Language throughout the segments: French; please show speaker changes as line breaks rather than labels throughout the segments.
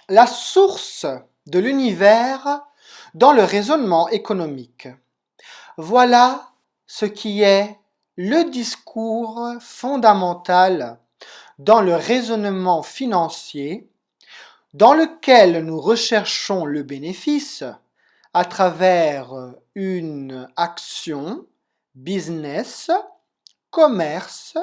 la source de l'univers dans le raisonnement économique. Voilà ce qui est le discours fondamental dans le raisonnement financier dans lequel nous recherchons le bénéfice à travers une action, business, commerce,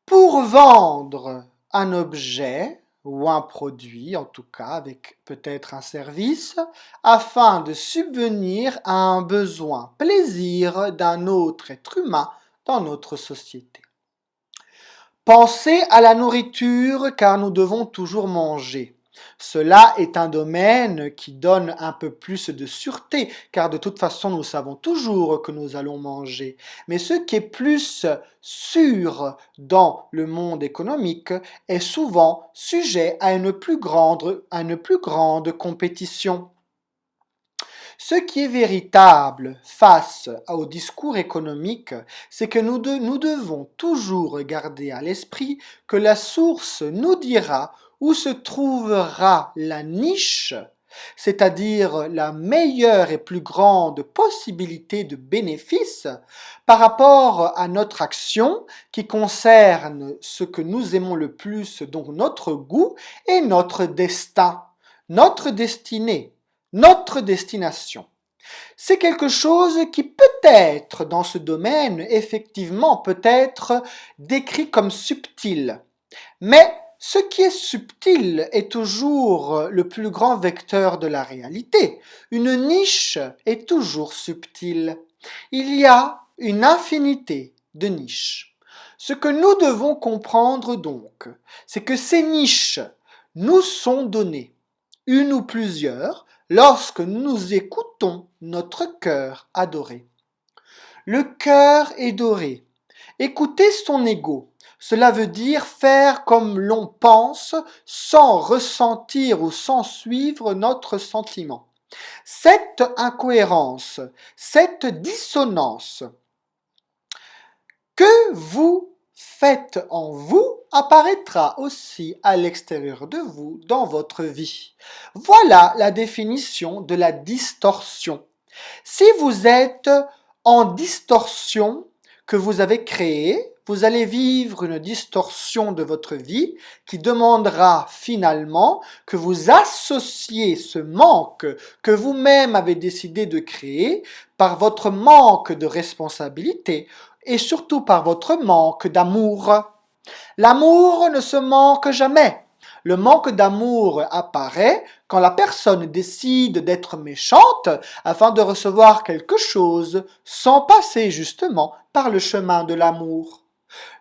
pour vendre un objet ou un produit, en tout cas avec peut-être un service, afin de subvenir à un besoin, plaisir d'un autre être humain dans notre société. Pensez à la nourriture car nous devons toujours manger. Cela est un domaine qui donne un peu plus de sûreté, car de toute façon nous savons toujours que nous allons manger. Mais ce qui est plus sûr dans le monde économique est souvent sujet à une plus grande compétition. Ce qui est véritable face au discours économique, c'est que nous devons toujours garder à l'esprit que la source nous dira où se trouvera la niche, c'est-à-dire la meilleure et plus grande possibilité de bénéfice par rapport à notre action qui concerne ce que nous aimons le plus, donc notre goût et notre destin, notre destinée, notre destination. C'est quelque chose qui peut-être dans ce domaine, effectivement, peut être décrit comme subtil. Mais ce qui est subtil est toujours le plus grand vecteur de la réalité. Une niche est toujours subtile. Il y a une infinité de niches. Ce que nous devons comprendre donc, c'est que ces niches nous sont données, une ou plusieurs, lorsque nous écoutons notre cœur adoré. Le cœur est doré. Écouter son ego, cela veut dire faire comme l'on pense sans ressentir ou sans suivre notre sentiment. Cette incohérence, cette dissonance que vous faites en vous apparaîtra aussi à l'extérieur de vous dans votre vie. Voilà la définition de la distorsion. Si vous êtes en distorsion que vous avez créée, vous allez vivre une distorsion de votre vie qui demandera finalement que vous associez ce manque que vous-même avez décidé de créer par votre manque de responsabilité et surtout par votre manque d'amour. L'amour ne se manque jamais. Le manque d'amour apparaît quand la personne décide d'être méchante afin de recevoir quelque chose sans passer justement par le chemin de l'amour.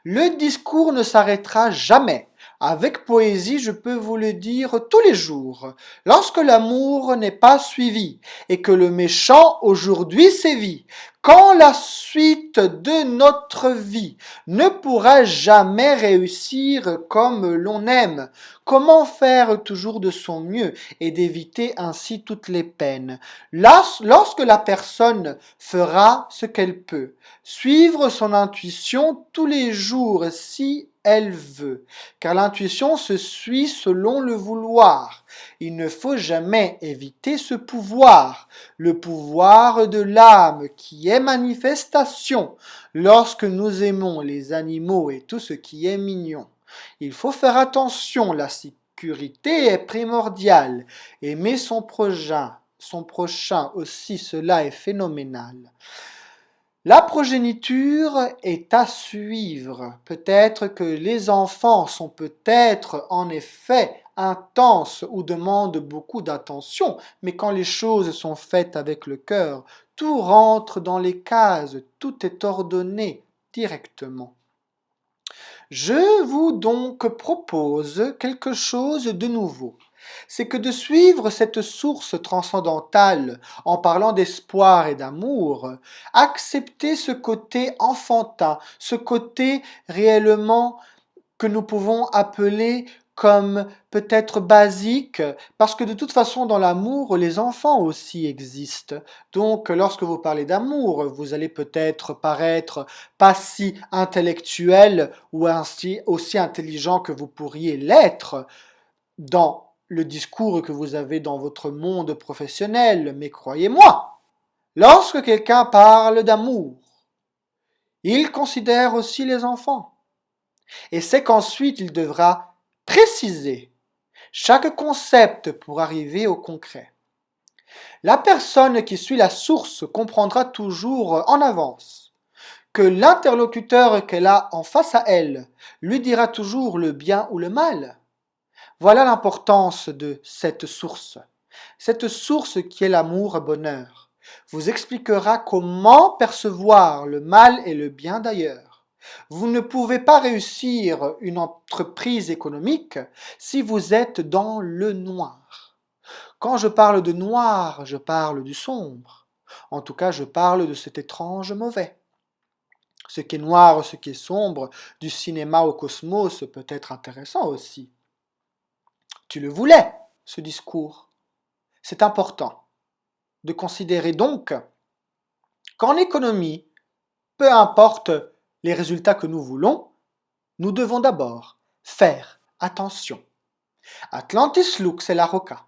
Le discours ne s'arrêtera jamais. Avec poésie, je peux vous le dire tous les jours. Lorsque l'amour n'est pas suivi et que le méchant aujourd'hui sévit, quand la suite de notre vie ne pourra jamais réussir comme l'on aime, comment faire toujours de son mieux et d'éviter ainsi toutes les peines? Lorsque la personne fera ce qu'elle peut, suivre son intuition tous les jours si elle veut, car l'intuition se suit selon le vouloir. Il ne faut jamais éviter ce pouvoir, le pouvoir de l'âme qui est manifestation lorsque nous aimons les animaux et tout ce qui est mignon. Il faut faire attention, la sécurité est primordiale. Aimer son prochain aussi, cela est phénoménal. La progéniture est à suivre. Peut-être que les enfants sont peut-être en effet intenses ou demandent beaucoup d'attention, mais quand les choses sont faites avec le cœur, tout rentre dans les cases, tout est ordonné directement. Je vous donc propose quelque chose de nouveau. C'est que de suivre cette source transcendantale en parlant d'espoir et d'amour, accepter ce côté enfantin, ce côté réellement que nous pouvons appeler comme peut-être basique, parce que de toute façon dans l'amour, les enfants aussi existent. Donc lorsque vous parlez d'amour, vous allez peut-être paraître pas si intellectuel ou ainsi aussi intelligent que vous pourriez l'être dans le discours que vous avez dans votre monde professionnel, mais croyez-moi, lorsque quelqu'un parle d'amour, il considère aussi les enfants. Et c'est qu'ensuite il devra préciser chaque concept pour arriver au concret. La personne qui suit la source comprendra toujours en avance que l'interlocuteur qu'elle a en face à elle lui dira toujours le bien ou le mal. Voilà l'importance de cette source. Cette source qui est l'amour-bonheur vous expliquera comment percevoir le mal et le bien d'ailleurs. Vous ne pouvez pas réussir une entreprise économique si vous êtes dans le noir. Quand je parle de noir, je parle du sombre. En tout cas, je parle de cet étrange mauvais. Ce qui est noir, ce qui est sombre, du cinéma au cosmos peut être intéressant aussi. Tu le voulais, ce discours. C'est important de considérer donc qu'en économie, peu importe les résultats que nous voulons, nous devons d'abord faire attention. Atlantis Lux et la Roca.